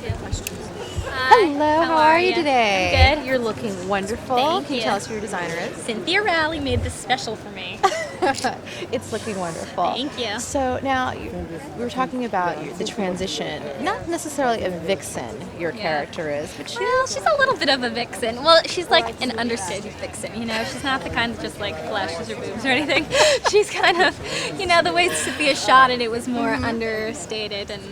Hi. Hello, how are you today? I'm good. You're looking wonderful. Thank Can you you. tell us who your designer is? Cynthia Rowley made this special for me. It's looking wonderful. Thank you. So now we were talking about the transition. Not necessarily a vixen, your character is, but Well, she's a little bit of a vixen. Well, she's like an understated vixen, you know? She's not the kind that just like flashes her boobs or anything. She's kind of, the way Sophia shot it, it was more understated, and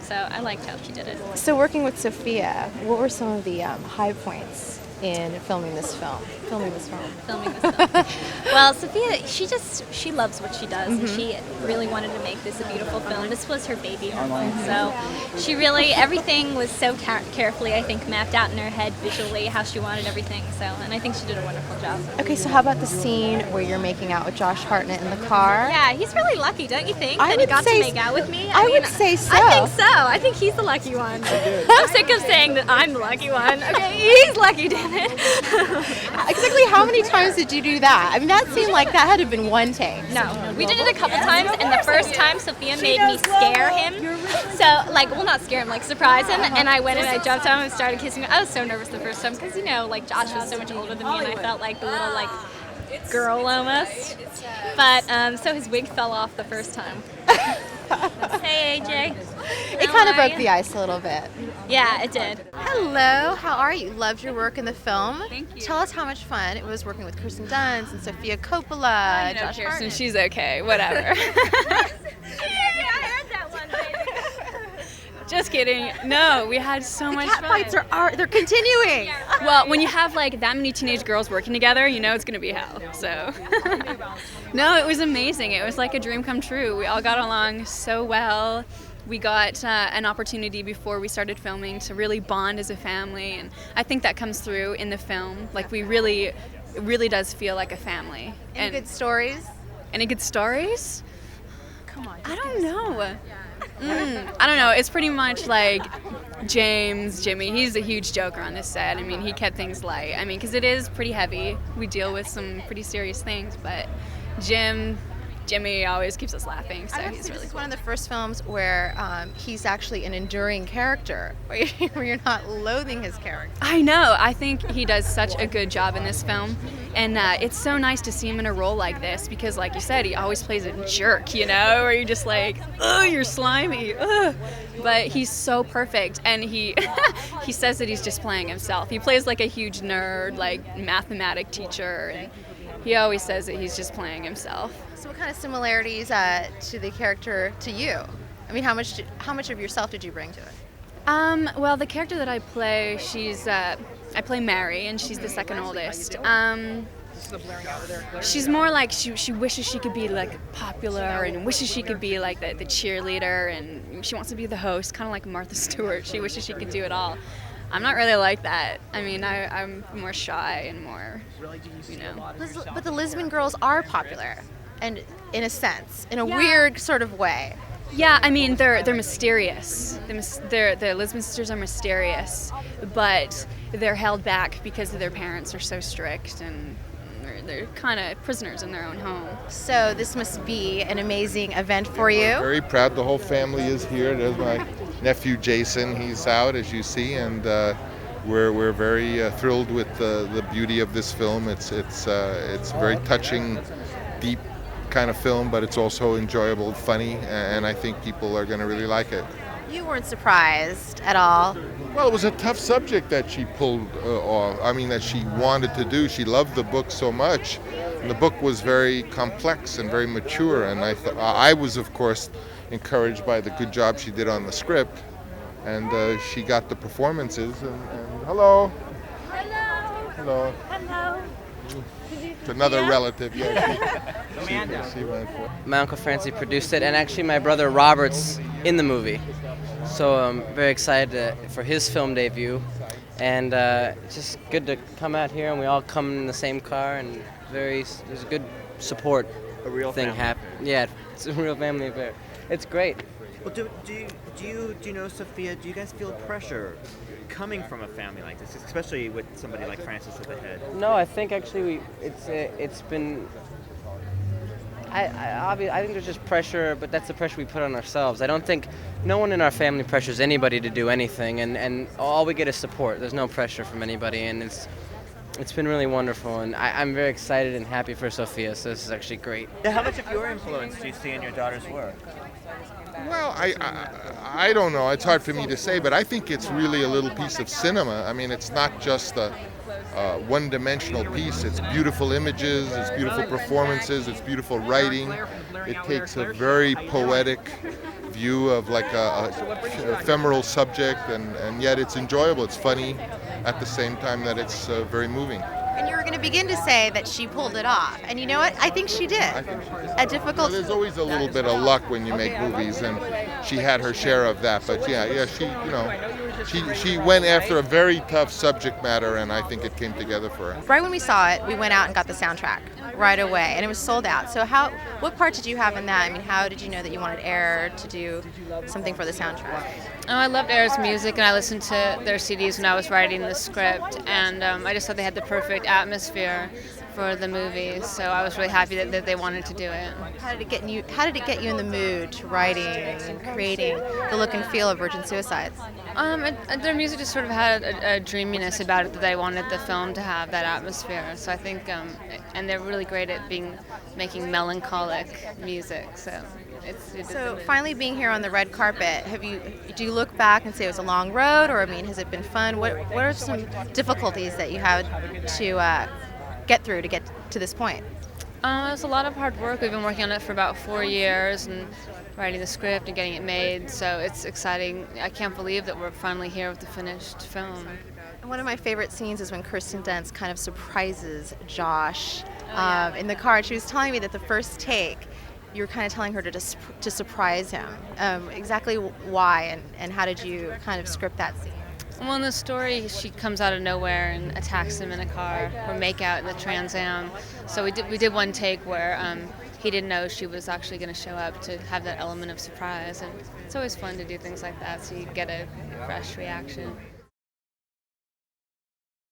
so I liked how she did it. So working with Sophia, what were some of the high points in filming this film? Filming this film. Well, Sophia, she loves what she does, and she really wanted to make this a beautiful film. This was her baby, her film. So she really, everything was so carefully, I think, mapped out in her head visually how she wanted everything. So, and I think she did a wonderful job. Okay, so how about the scene where you're making out with Josh Hartnett in the car? Yeah, he's really lucky, don't you think? I that would he got say to make out with me. I would say so. I think so. I think he's the lucky one. I'm sick of saying that I'm the lucky one. Okay, he's lucky, damn it. Exactly how many times did you do that? I mean, that seemed like that had to have been one take. No, we did it a couple times, and the first time Sophia made me scare him. So, not scare him, like surprise him. And I went and I jumped on him and started kissing him. I was so nervous the first time because, Josh was so much older than me, and I felt like the little, girl almost. But, so his wig fell off the first time. Hey, AJ. It kind of broke the ice a little bit. Yeah, it did. Hello, how are you? Loved your work in the film. Thank you. Tell us how much fun it was working with Kirsten Dunst and Sophia Coppola, Josh Kirsten, Hartnett. she's okay, whatever. I heard that one, baby. Just kidding. No, we had so much Cat fun. fights they're continuing. Well, when you have that many teenage girls working together, it's gonna be hell. So, no, it was amazing. It was like a dream come true. We all got along so well. We got an opportunity before we started filming to really bond as a family, and I think that comes through in the film. It really does feel like a family. Any good stories? Any good stories? Come on. I don't know. I don't know. It's pretty much like Jimmy. He's a huge joker on this set. I mean, he kept things light. I mean, because it is pretty heavy. We deal with some pretty serious things, but Jimmy always keeps us laughing, so he's really This is cool. one of the first films where he's actually an enduring character, where you're not loathing his character. I know. I think he does such a good job in this film, and it's so nice to see him in a role like this because, like you said, he always plays a jerk, where you're just like, oh, you're slimy, ugh. But he's so perfect, and he he says that he's just playing himself. He plays like a huge nerd, like mathematic teacher, and he always says that he's just playing himself. So what kind of similarities to the character to you? I mean, how much of yourself did you bring to it? Well, the character that I play, I play Mary, and she's the second oldest. She's more like she wishes she could be like popular and wishes she could be like the cheerleader, and she wants to be the host, kind of like Martha Stewart. She wishes she could do it all. I'm not really like that. I mean, I'm more shy and more, But the Lisbon girls are popular, and in a sense, in a weird sort of way. Yeah, I mean, they're mysterious. The Lisbon sisters are mysterious, but they're held back because their parents are so strict, and they're kind of prisoners in their own home. So this must be an amazing event for you. Very proud. The whole family is here. There's my nephew Jason. He's out, as you see, and we're very thrilled with the beauty of this film. It's very touching, deep kind of film, but it's also enjoyable, funny, and I think people are going to really like it. You weren't surprised at all. Well, it was a tough subject that she pulled off. I mean, that she wanted to do. She loved the book so much. And the book was very complex and very mature, and I was, of course, encouraged by the good job she did on the script, and she got the performances. And hello. Hello. It's another relative. Yeah. She went for. My Uncle Francie produced it, and actually my brother Robert's in the movie. So I'm very excited for his film debut, and it's just good to come out here and we all come in the same car, and there's a good support A real thing family. happening. Yeah, it's a real family affair. It's great. Well, do you know, Sophia? Do you guys feel pressure coming from a family like this, especially with somebody like Francis at the head? No, I think actually it's been. I think there's just pressure, but that's the pressure we put on ourselves. I don't think no one in our family pressures anybody to do anything, and all we get is support. There's no pressure from anybody, and it's been really wonderful, and I'm very excited and happy for Sophia, so this is actually great. How much of your influence do you see in your daughter's work? Well, I don't know. It's hard for me to say, but I think it's really a little piece of cinema. I mean, it's not just a one-dimensional piece. It's beautiful images, it's beautiful performances, it's beautiful writing. It takes a very poetic view of like a ephemeral subject, and yet it's enjoyable. It's funny at the same time that it's very moving. And you were going to begin to say that she pulled it off, and you know what? I think she did. I think she did. A difficult. There's always a little bit of luck when you make movies, and she had her share of that. But yeah, she went after a very tough subject matter, and I think it came together for her. Right when we saw it, we went out and got the soundtrack right away, and it was sold out. So what part did you have in that? I mean, how did you know that you wanted Air to do something for the soundtrack? Oh, I loved Air's music, and I listened to their CDs when I was writing the script, and I just thought they had the perfect atmosphere for the movie. So I was really happy that they wanted to do it. How did it get you in the mood to writing and creating the look and feel of Virgin Suicides? Their music just sort of had a dreaminess about it that they wanted the film to have that atmosphere. So I think, and they're really great at making melancholic music. So So finally being here on the red carpet, do you look back and say it was a long road, or I mean, has it been fun? What are some difficulties that you had to get through to get to this point? It was a lot of hard work. We've been working on it for about 4 years and writing the script and getting it made. So it's exciting. I can't believe that we're finally here with the finished film. And one of my favorite scenes is when Kirsten Dunst kind of surprises Josh in the car. She was telling me that the first take, you were kind of telling her to surprise him. Exactly why and how did you kind of script that scene? Well, in the story, she comes out of nowhere and attacks him in a car or make out in the Trans Am. So we did one take where he didn't know she was actually going to show up to have that element of surprise. And it's always fun to do things like that so you get a fresh reaction.